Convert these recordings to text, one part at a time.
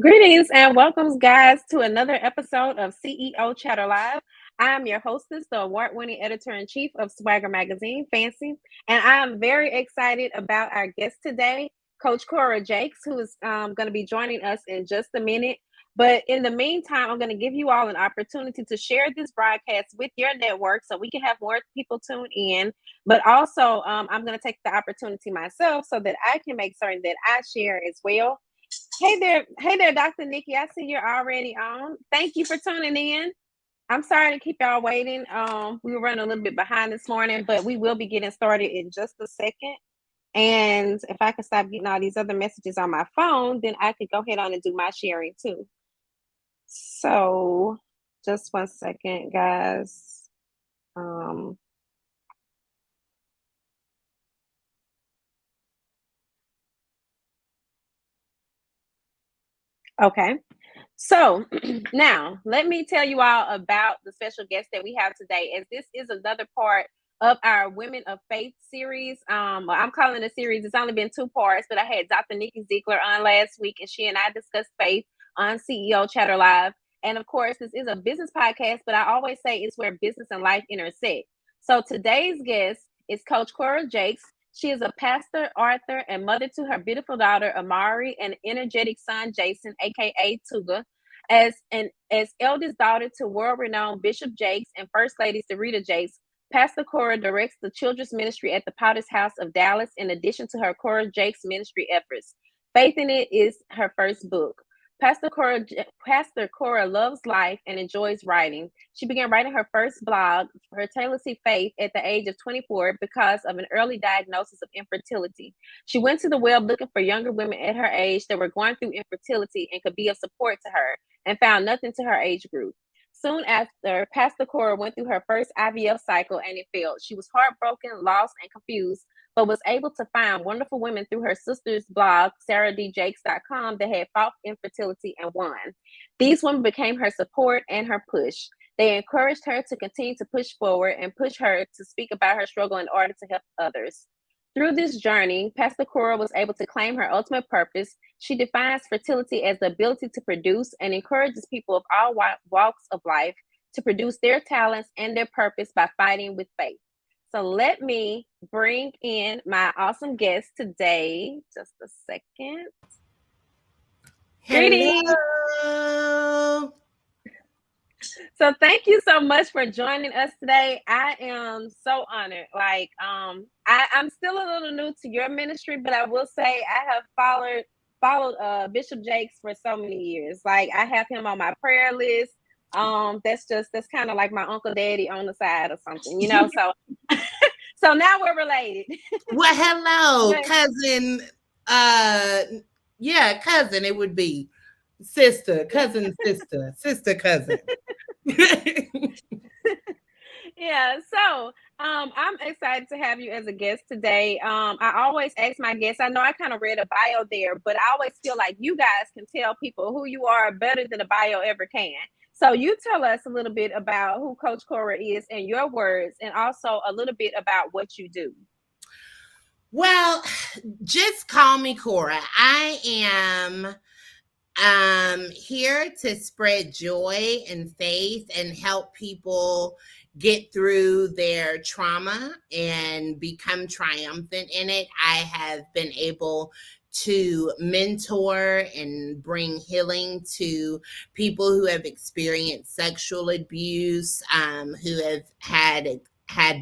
Greetings and welcomes, guys, to another episode of CEO Chatter Live. I'm your hostess, the award-winning editor-in-chief of Swagger Magazine, Fancy, and I'm very excited about our guest today, Coach Cora Jakes, who is going to be joining us in just a minute. But in the meantime, I'm going to give you all an opportunity to share this broadcast with your network so we can have more people tune in. But also, I'm going to take the opportunity myself so that I can make certain that I share as well. Hey there, Dr. Nikki. I see you're already on. Thank you for tuning in. I'm sorry to keep y'all waiting. We were running a little bit behind this morning, but we will be getting started in just a second. And if I can stop getting all these other messages on my phone, then I could go ahead on and do my sharing too. So just 1 second, guys. Okay. So now let me tell you all about the special guest that we have today, as this is another part of our Women of Faith series. I'm calling the series, it's only been 2 parts, but I had Dr. Nikki Ziegler on last week, and she and I discussed faith on CEO Chatter Live. And of course, this is a business podcast, but I always say it's where business and life intersect. So today's guest is Coach Cora Jakes. She is a pastor, author, and mother to her beautiful daughter, Amari, and energetic son, Jason, aka Tuga. As eldest daughter to world-renowned Bishop Jakes and First Lady Sarita Jakes, Pastor Cora directs the children's ministry at the Potter's House of Dallas, in addition to her Cora Jakes ministry efforts. Faith in It is her first book. Pastor Cora loves life and enjoys writing. She began writing her first blog, Her Tailor-See Faith, at the age of 24 because of an early diagnosis of infertility. She went to the web looking for younger women at her age that were going through infertility and could be of support to her, and found nothing to her age group. Soon after, Pastor Cora went through her first IVF cycle and it failed. She was heartbroken, lost, and confused, but was able to find wonderful women through her sister's blog, SarahDJakes.com, that had fought infertility and won. These women became her support and her push. They encouraged her to continue to push forward and push her to speak about her struggle in order to help others. Through this journey, Pastor Cora was able to claim her ultimate purpose. She defines fertility as the ability to produce and encourages people of all walks of life to produce their talents and their purpose by fighting with faith. So let me bring in my awesome guest today. Just a second. Greetings. Hello. So thank you so much for joining us today. I am so honored. I'm still a little new to your ministry, but I will say I have followed Bishop Jakes for so many years. Like, I have him on my prayer list. That's kind of like my Uncle Daddy on the side or something, you know. So so now we're related. Well, hello, But cousin. Yeah, cousin. It would be sister, cousin, sister, cousin. yeah, so I'm excited to have you as a guest today. I always ask my guests, I know I kind of read a bio there, but I always feel like you guys can tell people who you are better than a bio ever can. So you tell us a little bit about who Coach Cora is in your words, and also a little bit about what you do. Well, just call me Cora. I am here to spread joy and faith and help people get through their trauma and become triumphant in it. I have been able to mentor and bring healing to people who have experienced sexual abuse, who have had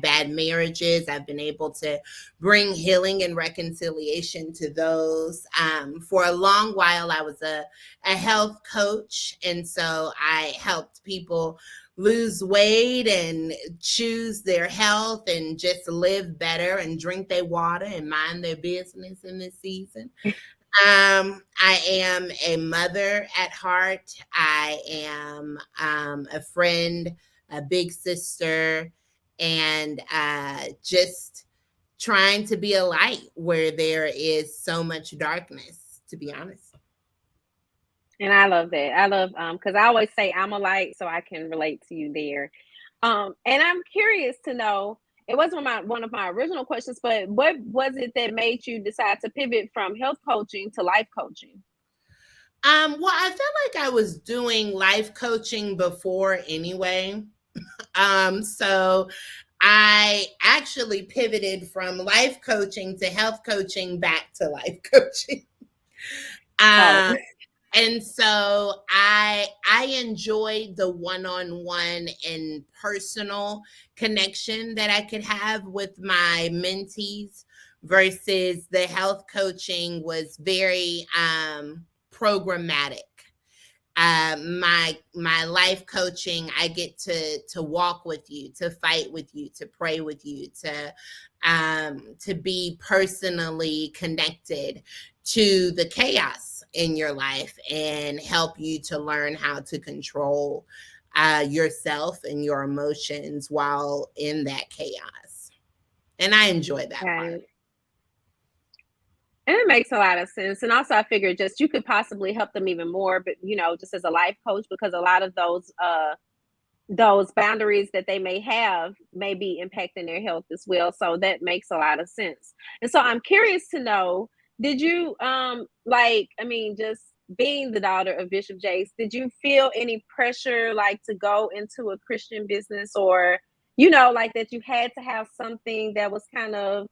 bad marriages. I've been able to bring healing and reconciliation to those. For a long while, I was a health coach, and so I helped people lose weight and choose their health and just live better and drink their water and mind their business in this season. I am a mother at heart. I am a friend, a big sister, and just trying to be a light where there is so much darkness, to be honest. And I love that. I love because I always say I'm a light, so I can relate to you there. And I'm curious to know, it wasn't one of my original questions, but what was it that made you decide to pivot from health coaching to life coaching? Well, I felt like I was doing life coaching before anyway. So I actually pivoted from life coaching to health coaching back to life coaching. Oh, Um, and so I enjoyed the one-on-one and personal connection that I could have with my mentees versus the health coaching was very programmatic. My life coaching, I get to walk with you, to fight with you, to pray with you, to be personally connected to the chaos in your life and help you to learn how to control yourself and your emotions while in that chaos. And I enjoy that got part. it. And it makes a lot of sense. And also I figured just you could possibly help them even more, but just as a life coach, because a lot of those boundaries that they may have may be impacting their health as well. So that makes a lot of sense. And so I'm curious to know, did you just being the daughter of Bishop Jakes, did you feel any pressure like to go into a Christian business, or like that you had to have something that was kind of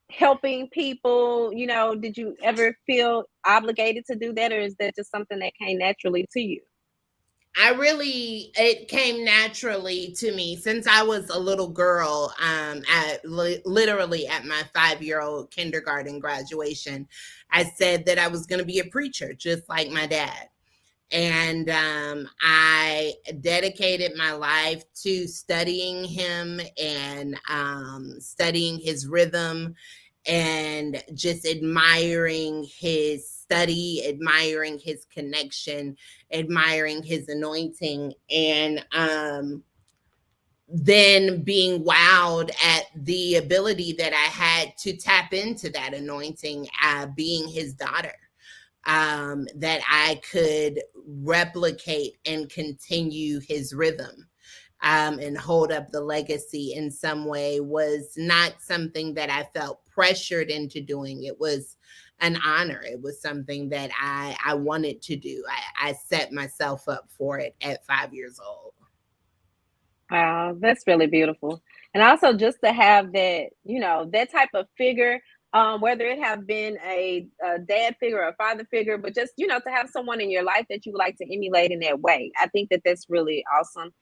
helping people? Did you ever feel obligated to do that, or is that just something that came naturally to you? It came naturally to me since I was a little girl. Literally at my 5-year-old kindergarten graduation, I said that I was going to be a preacher, just like my dad. And I dedicated my life to studying him and studying his rhythm and just admiring his study, admiring his connection, admiring his anointing, and then being wowed at the ability that I had to tap into that anointing, being his daughter, that I could replicate and continue his rhythm, and hold up the legacy in some way was not something that I felt pressured into doing. It was an honor. It was something that I wanted to do. I set myself up for it at 5 years old. Wow, that's really beautiful. And also just to have that, that type of figure, whether it have been a dad figure or a father figure, but just, to have someone in your life that you would like to emulate in that way. I think that that's really awesome.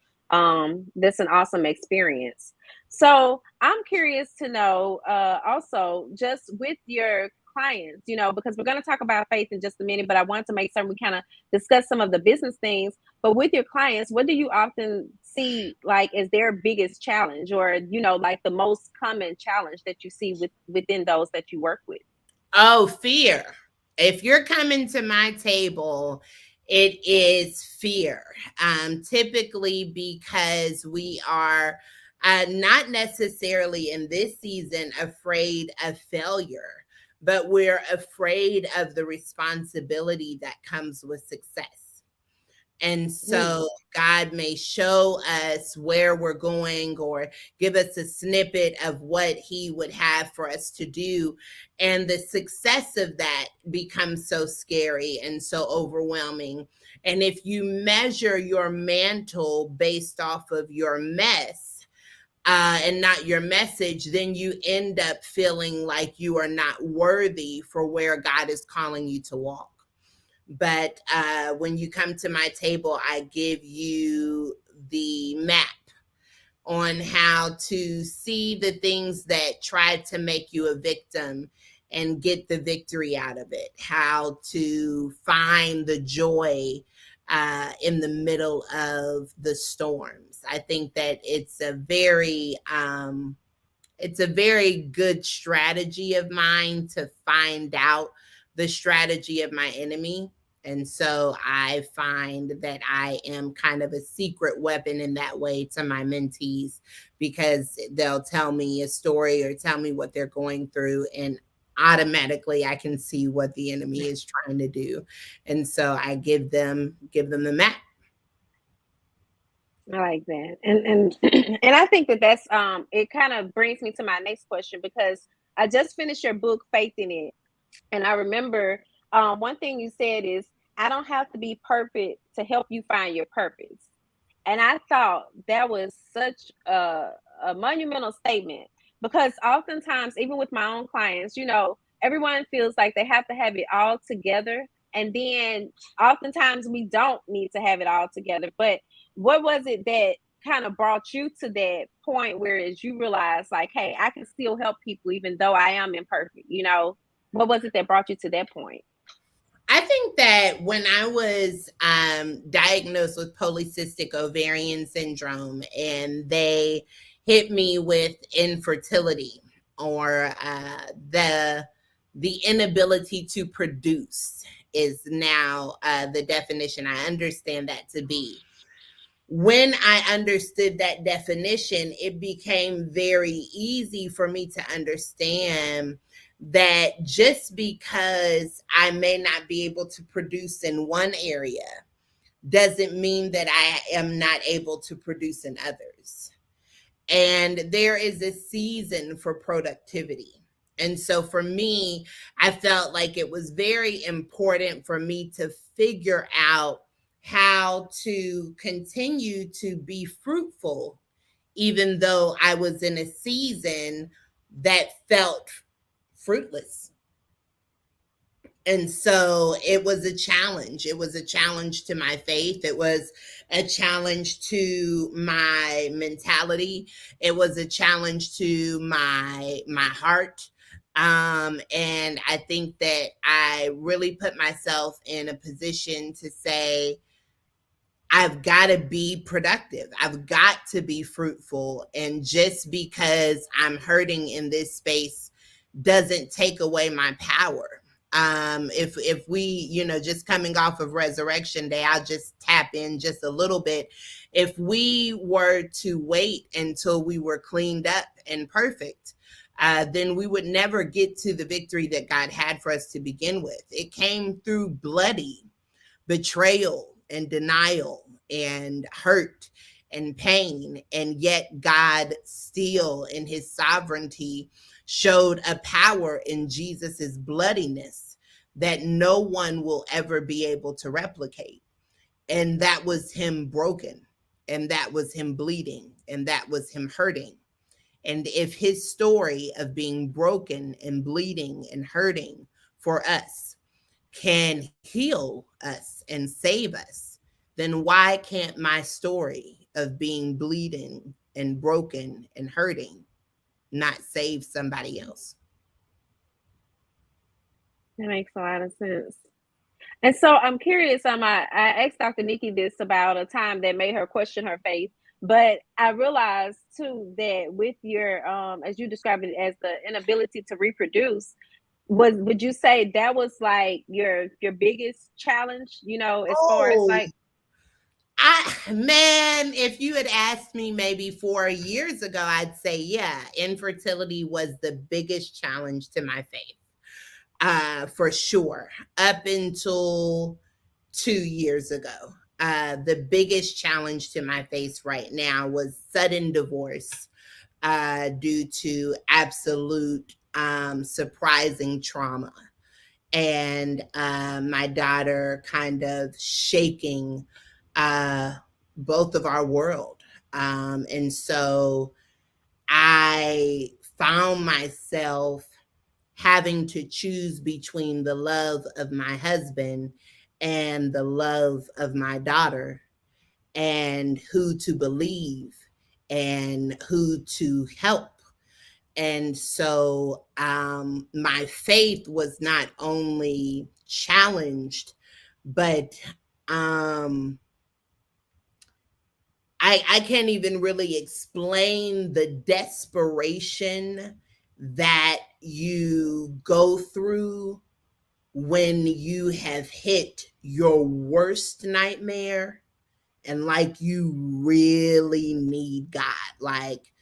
That's an awesome experience. So I'm curious to know, also just with your clients, because we're going to talk about faith in just a minute, but I wanted to make certain we kind of discuss some of the business things. But with your clients, what do you often see like as their biggest challenge, or like the most common challenge that you see within those that you work with? Oh, fear. If you're coming to my table, it is fear. Typically because we are not necessarily in this season afraid of failure, but we're afraid of the responsibility that comes with success. And Mm. so God may show us where we're going or give us a snippet of what He would have for us to do. And the success of that becomes so scary and so overwhelming. And if you measure your mantle based off of your mess, and not your message, then you end up feeling like you are not worthy for where God is calling you to walk. But when you come to my table, I give you the map on how to see the things that try to make you a victim and get the victory out of it, how to find the joy in the middle of the storms. I think that it's a very good strategy of mine to find out the strategy of my enemy. And so I find that I am kind of a secret weapon in that way to my mentees, because they'll tell me a story or tell me what they're going through, and automatically I can see what the enemy is trying to do. And so I give them the map. I like that. And and I think that that's it kind of brings me to my next question, because I just finished your book Faith in It. And I remember one thing you said is I don't have to be perfect to help you find your purpose. And I thought that was such a monumental statement, because oftentimes, even with my own clients, everyone feels like they have to have it all together. And then oftentimes we don't need to have it all together. But what was it that kind of brought you to that point where as you realize, like, hey, I can still help people even though I am imperfect? What was it that brought you to that point? I think that when I was diagnosed with polycystic ovarian syndrome and they hit me with infertility, or the inability to produce is now the definition I understand that to be. When I understood that definition, it became very easy for me to understand that just because I may not be able to produce in one area doesn't mean that I am not able to produce in others. And there is a season for productivity. And so for me, I felt like it was very important for me to figure out how to continue to be fruitful, even though I was in a season that felt fruitless. And so it was a challenge. It was a challenge to my faith. It was a challenge to my mentality. It was a challenge to my heart. And I think that I really put myself in a position to say, I've got to be productive. I've got to be fruitful. And just because I'm hurting in this space doesn't take away my power. If we, just coming off of Resurrection Day, I'll just tap in just a little bit. If we were to wait until we were cleaned up and perfect, then we would never get to the victory that God had for us to begin with. It came through bloody betrayal and denial and hurt and pain. And yet God still in his sovereignty showed a power in Jesus's bloodiness that no one will ever be able to replicate. And that was him broken, and that was him bleeding, and that was him hurting. And if his story of being broken and bleeding and hurting for us can heal us and save us, then why can't my story of being bleeding and broken and hurting not save somebody else? That makes a lot of sense. And so I'm curious. I asked Dr. Nikki this about a time that made her question her faith, but I realized too that with your as you described it as the inability to reproduce, would you say that was like your biggest challenge? As far as Oh, like, man, if you had asked me maybe 4 years ago, I'd say, yeah, infertility was the biggest challenge to my faith, for sure. Up until 2 years ago, the biggest challenge to my faith right now was sudden divorce, due to absolute surprising trauma, and my daughter kind of shaking uh, both of our world. And so I found myself having to choose between the love of my husband and the love of my daughter, and who to believe and who to help. And so my faith was not only challenged, but um, I can't even really explain the desperation that you go through when you have hit your worst nightmare and like you really need God. Like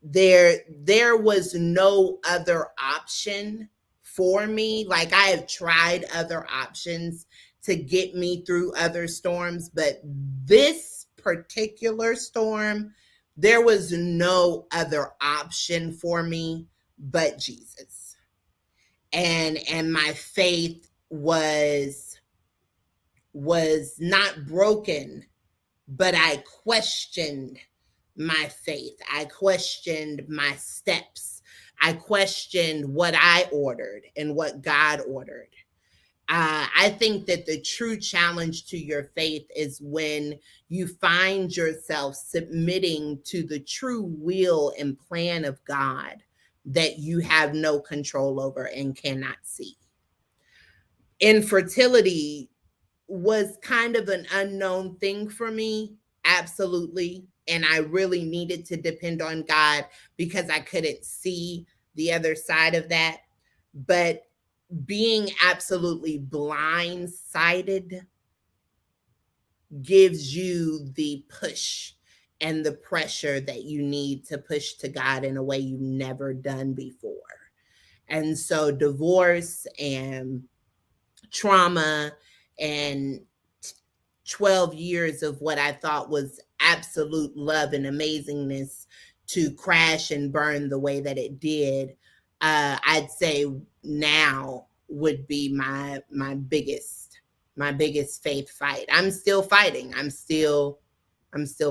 there was no other option for me. Like I have tried other options to get me through other storms, but this particular storm, there was no other option for me but Jesus. And my faith was was not broken, but I questioned my faith. I questioned my steps. I questioned what I ordered and what God ordered. I think that the true challenge to your faith is when you find yourself submitting to the true will and plan of God that you have no control over and cannot see. Infertility was kind of an unknown thing for me, absolutely. And I really needed to depend on God because I couldn't see the other side of that. But being absolutely blindsided gives you the push and the pressure that you need to push to God in a way you've never done before. And so, divorce and trauma and 12 years of what I thought was absolute love and amazingness to crash and burn the way that it did, I'd say now would be my biggest faith fight. I'm still fighting. I'm still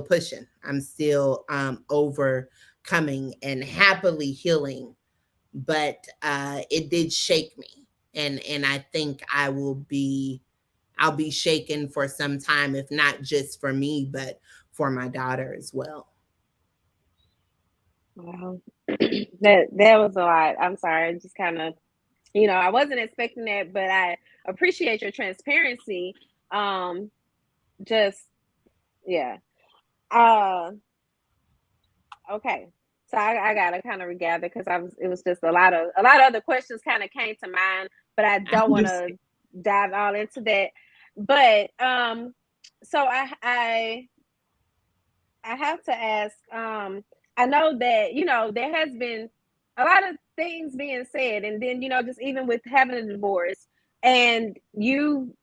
pushing. I'm still overcoming and happily healing. But it did shake me, and I think I'll be shaken for some time, if not just for me, but for my daughter as well. Wow. That was a lot. I'm sorry. Just kind of, I wasn't expecting that, but I appreciate your transparency. Um, just yeah. Uh, okay. So I gotta kind of regather because it was just a lot of other questions kind of came to mind, but I I don't want to understand. dive all into that. But so I have to ask. I know that there has been a lot of things being said, and then just even with having a divorce, and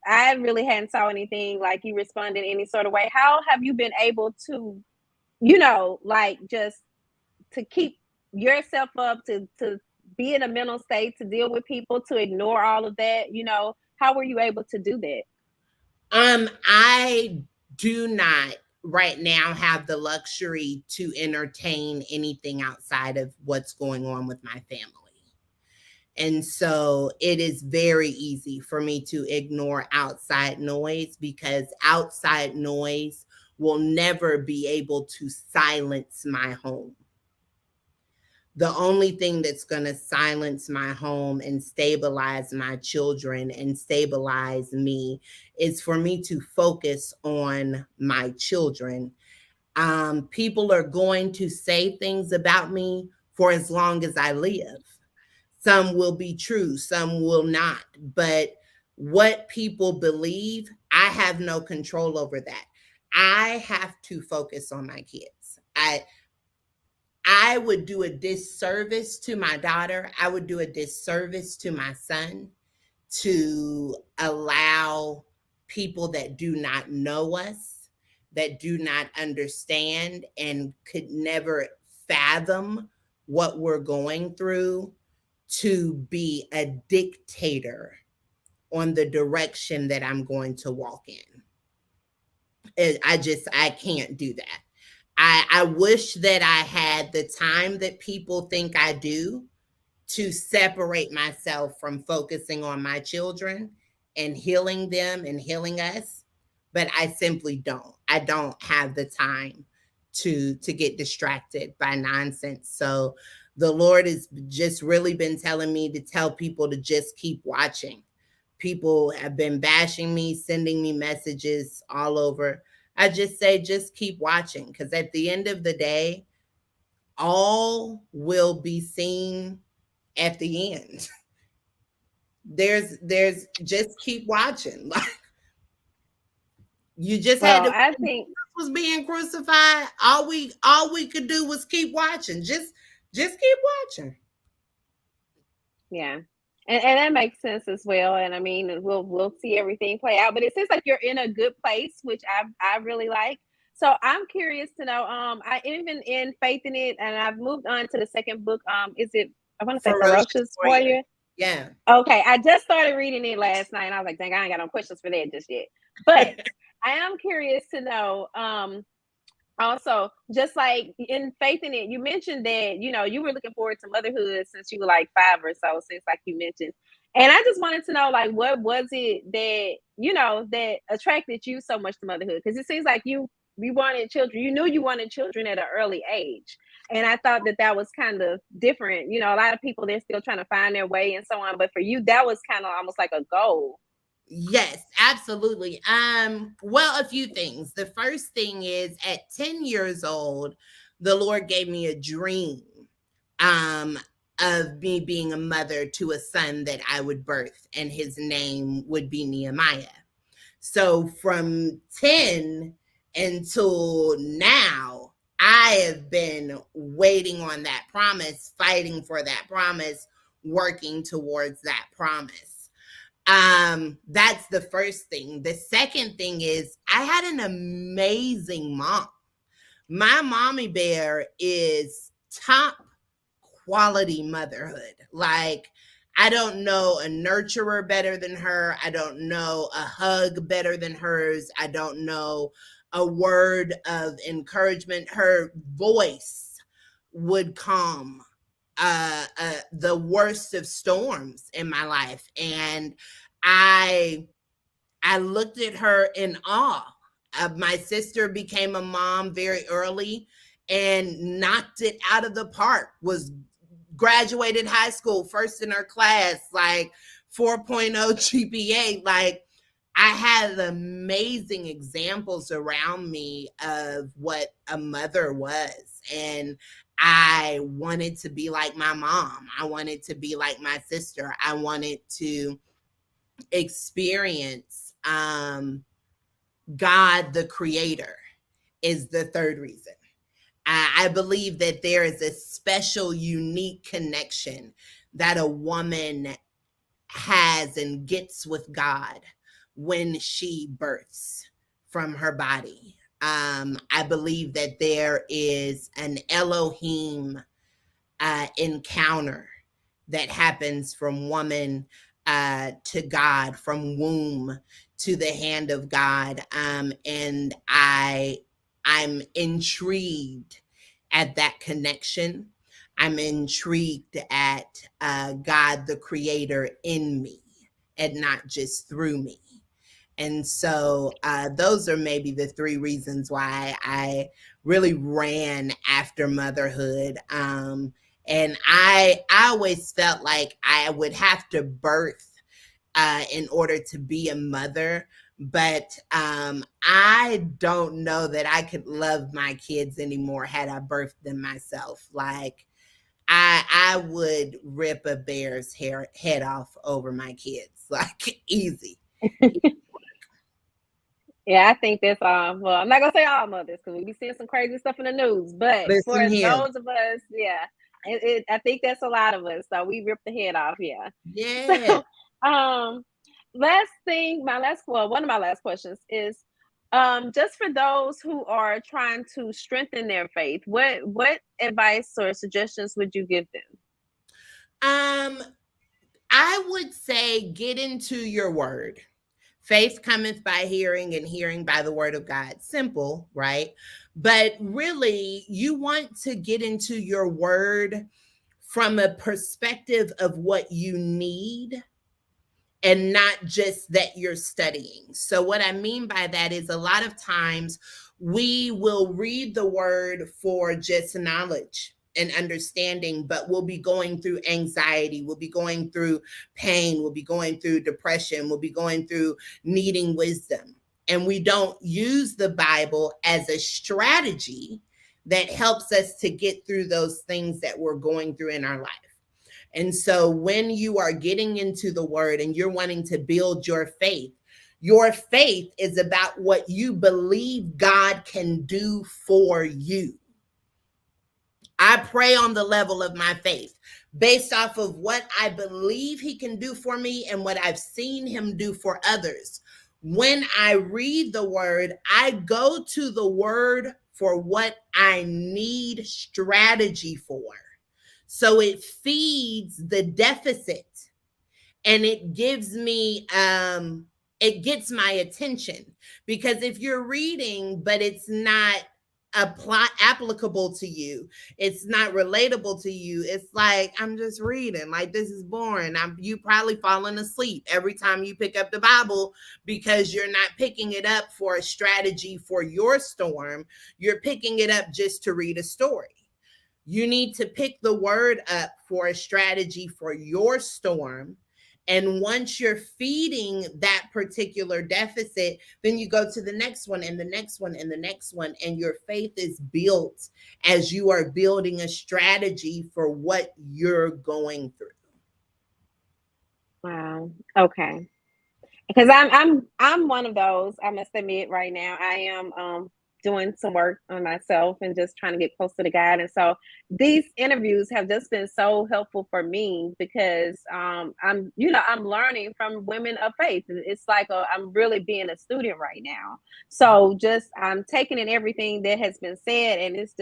I really hadn't saw anything like you responded any sort of way. How have you been able to, like just to keep yourself up, to be in a mental state, to deal with people, to ignore all of that? How were you able to do that? I do not right now have the luxury to entertain anything outside of what's going on with my family. And so it is very easy for me to ignore outside noise because outside noise will never be able to silence my home. The only thing that's going to silence my home and stabilize my children and stabilize me is for me to focus on my children. People are going to say things about me for as long as I live. Some will be true, some will not. But what people believe, I have no control over that. I have to focus on my kids. I would do a disservice to my daughter. I would do a disservice to my son to allow people that do not know us, that do not understand, and could never fathom what we're going through to be a dictator on the direction that I'm going to walk in. I can't do that. I wish that I had the time that people think I do to separate myself from focusing on my children and healing them and healing us, but I simply don't. I don't have the time to get distracted by nonsense. So the Lord has just really been telling me to tell people to just keep watching. People have been bashing me, sending me messages all over. I just say just keep watching, because at the end of the day, all will be seen at the end. There's just keep watching. Like, you just had Well, to, I when think, Jesus was being crucified, all we could do was keep watching. Just keep watching. yeah. And that makes sense as well. And I mean, we'll see everything play out. But it seems like you're in a good place, which I really like. So I'm curious to know. I even in Faith in It, and I've moved on to the second book. Is it? I want to say Ferocious Ferocious warrior. Warrior. Yeah. Okay, I just started reading it last night, and I was like, "Dang, I ain't got no questions for that just yet." But I am curious to know, also, just like in Faith in It, you mentioned that you were looking forward to motherhood since you were like 5 or so, since like you mentioned. And I just wanted to know, like, what was it that that attracted you so much to motherhood? Because it seems like you wanted children. You knew you wanted children at an early age, and I thought that that was kind of different. A lot of people, they're still trying to find their way and so on, but for you, that was kind of almost like a goal. Yes, absolutely. Well, a few things. The first thing is at 10 years old, the Lord gave me a dream um of me being a mother to a son that I would birth, and his name would be Nehemiah. So from 10 until now, I have been waiting on that promise, fighting for that promise, working towards that promise. That's the first thing. The second thing is I had an amazing mom. My mommy bear is top quality motherhood. Like, I don't know a nurturer better than her. I don't know a hug better than hers. I don't know a word of encouragement. Her voice would calm the worst of storms in my life. And I I looked at her in awe. My sister became a mom very early and knocked it out of the park. Was graduated high school first in her class, like 4.0 GPA. Like, I had amazing examples around me of what a mother was. And I wanted to be like my mom. I wanted to be like my sister. I wanted to experience God the creator is the third reason. I believe that there is a special, unique connection that a woman has and gets with God when she births from her body. I believe that there is an Elohim encounter that happens from woman to God, from womb to the hand of God, and I'm intrigued at that connection. I'm intrigued at God, the Creator, in me, and not just through me. And so those are maybe the three reasons why I really ran after motherhood. And I always felt like I would have to birth in order to be a mother. But I don't know that I could love my kids anymore had I birthed them myself. Like, I would rip a bear's head off over my kids, like, easy. Yeah, I think that's well, I'm not gonna say all mothers because we be seeing some crazy stuff in the news, but for Listen here. those of us, yeah, I think that's a lot of us. So we rip the head off, yeah. Yeah. So, um, last thing, one of my last questions is, just for those who are trying to strengthen their faith, what advice or suggestions would you give them? Um, I would say get into your word. Faith cometh by hearing, and hearing by the word of God. Simple, right? But really, you want to get into your word from a perspective of what you need and not just that you're studying. So, what I mean by that is a lot of times we will read the word for just knowledge and understanding, but we'll be going through anxiety, we'll be going through pain, we'll be going through depression, we'll be going through needing wisdom. And we don't use the Bible as a strategy that helps us to get through those things that we're going through in our life. And so when you are getting into the word and you're wanting to build your faith is about what you believe God can do for you. I pray on the level of my faith based off of what I believe he can do for me and what I've seen him do for others. When I read the word, I go to the word for what I need strategy for. So it feeds the deficit. and it gives me it gets my attention, because if you're reading but it's not applicable to you, it's not relatable to you, it's like, I'm just reading, like, this is boring. You probably falling asleep every time you pick up the Bible, because you're not picking it up for a strategy for your storm. You're picking it up just to read a story. You need to pick the word up for a strategy for your storm. And once you're feeding that particular deficit, then you go to the next one and the next one and the next one. And your faith is built as you are building a strategy for what you're going through. Wow. Okay. Because I'm one of those. I must admit, right now, I am doing some work on myself and just trying to get close to the God. And so these interviews have just been so helpful for me, because I'm learning from women of faith. It's like I'm really being a student right now. So just I'm taking in everything that has been said, and it's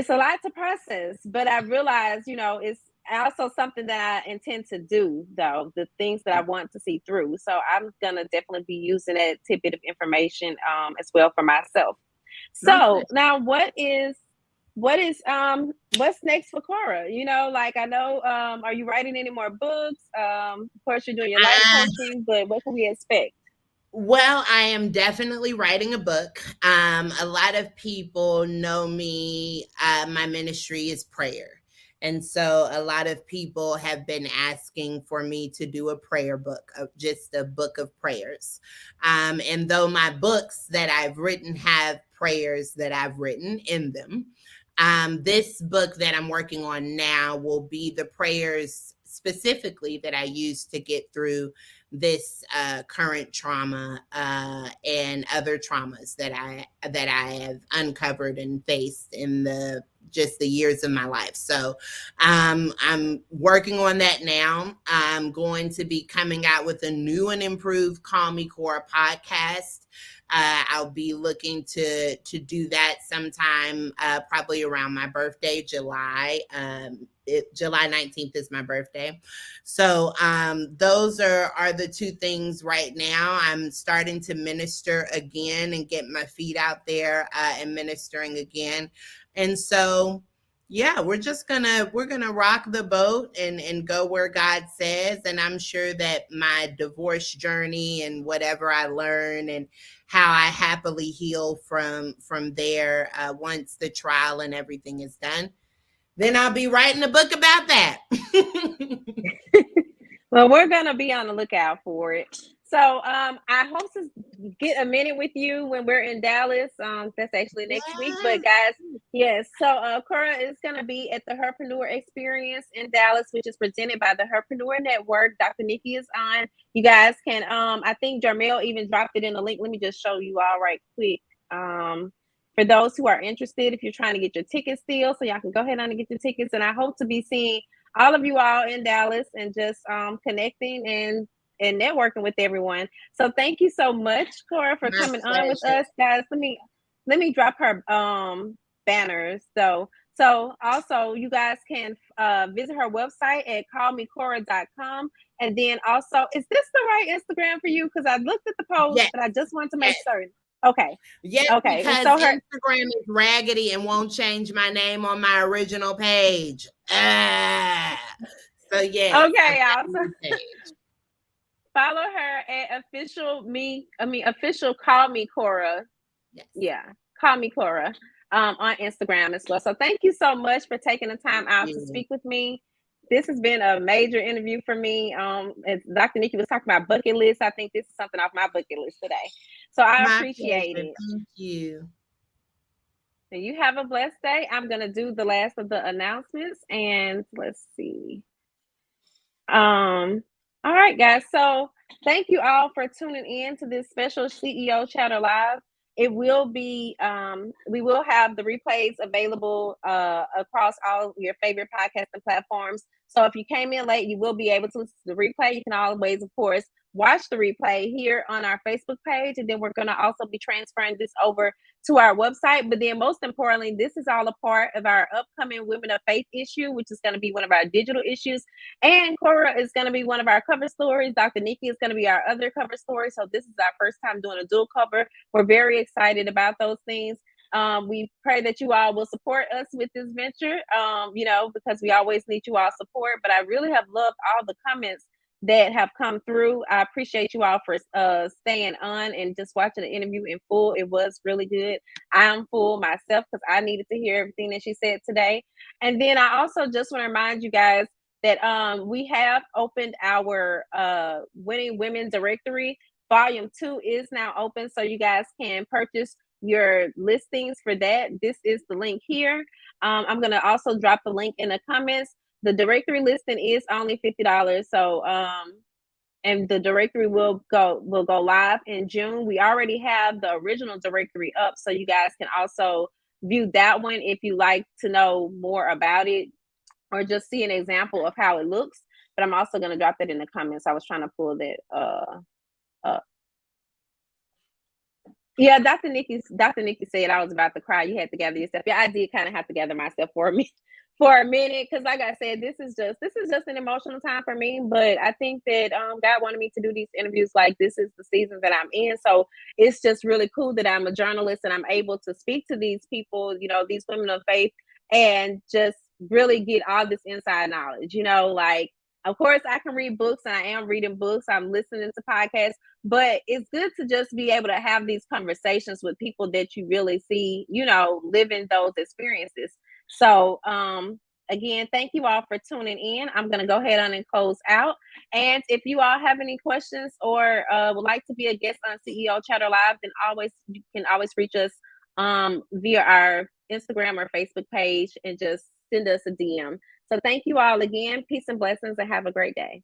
a lot to process, but I realize, it's also something that I intend to do, though, the things that I want to see through. So I'm going to definitely be using that tidbit of information as well for myself. So Okay. now what's next for Cora? Like, I know, are you writing any more books? Of course you're doing your life Uh, coaching, but what can we expect? Well, I am definitely writing a book. A lot of people know me. My ministry is prayer. And so a lot of people have been asking for me to do a prayer book, just a book of prayers. And though my books that I've written have prayers that I've written in them, this book that I'm working on now will be the prayers specifically that I use to get through this current trauma and other traumas that I have uncovered and faced in the years of my life. So I'm working on that now. I'm going to be coming out with a new and improved Call Me Cora podcast. I'll be looking to do that sometime, probably around my birthday, July. July 19th is my birthday. So those are the two things right now. I'm starting to minister again and get my feet out there and ministering again. And so yeah, we're gonna rock the boat and go where God says. And I'm sure that my divorce journey and whatever I learn and how I happily heal from there, once the trial and everything is done, then I'll be writing a book about that. Well, we're gonna be on the lookout for it. So I hope to get a minute with you when we're in Dallas. That's actually next week. But Yes. guys, yes. So Cora is gonna be at the Herpreneur Experience in Dallas, which is presented by the Herpreneur Network. Dr. Nikki is on. You guys can I think Jarmel even dropped it in the link. Let me just show you all right quick. For those who are interested, if you're trying to get your tickets still, so y'all can go ahead on and get your tickets. And I hope to be seeing all of you all in Dallas and just connecting and networking with everyone. So thank you so much, Cora, for My coming on with pleasure. us, guys. Let me drop her banners. So also you guys can visit her website at callmecora.com. And then also, is this the right Instagram for you? Because I looked at the post, Yes, but I just want to make yes. certain. Okay. Yes, Okay. And because so her Instagram is raggedy and won't change my name on my original page. So yes, I've okay, got a also new page. follow her at official call me Cora. Yes. Yeah, call me Cora on Instagram as well. So thank you so much for taking the time out to You. speak with me. This has been a major interview for me. As Dr. Nikki was talking about bucket list, I think this is something off my bucket list today. So I My appreciate pleasure. it. Thank you. So you have a blessed day. I'm gonna do the last of the announcements, and let's see. All right, guys. So thank you all for tuning in to this special CEO Chatter Live. It will be we will have the replays available across all your favorite podcasting platforms. So if you came in late, you will be able to listen to the replay. You can always, of course, watch the replay here on our Facebook page. And then we're going to also be transferring this over to our website. But then most importantly, this is all a part of our upcoming Women of Faith issue, which is going to be one of our digital issues. And Cora is going to be one of our cover stories. Dr. Nikki is going to be our other cover story. So this is our first time doing a dual cover. We're very excited about those things. We pray that you all will support us with this venture, because we always need you all support. But I really have loved all the comments that have come through. I appreciate you all for staying on and just watching the interview in full. It was really good. I'm full myself because I needed to hear everything that she said today. And then I also just want to remind you guys that we have opened our Winning Women Directory. Volume 2 is now open, so you guys can purchase your listings for that. This is the link here. I'm going to also drop the link in the comments. The directory listing is only $50. So, and the directory will go live in June. We already have the original directory up, so you guys can also view that one if you like to know more about it or just see an example of how it looks. But I'm also going to drop that in the comments. I was trying to pull that up. Yeah, Dr. Nikki said I was about to cry. You had to gather yourself. Yeah, I did kind of have to gather myself for a minute, because like I said, this is just an emotional time for me. But I think that God wanted me to do these interviews. Like, this is the season that I'm in, so it's just really cool that I'm a journalist and I'm able to speak to these people, these women of faith, and just really get all this inside knowledge. Like, of course, I can read books and I am reading books. I'm listening to podcasts. But it's good to just be able to have these conversations with people that you really see, living those experiences. So, again, thank you all for tuning in. I'm going to go ahead on and close out. And if you all have any questions or would like to be a guest on CEO Chatter Live, then you can always reach us via our Instagram or Facebook page and just send us a DM. So thank you all again. Peace and blessings, and have a great day.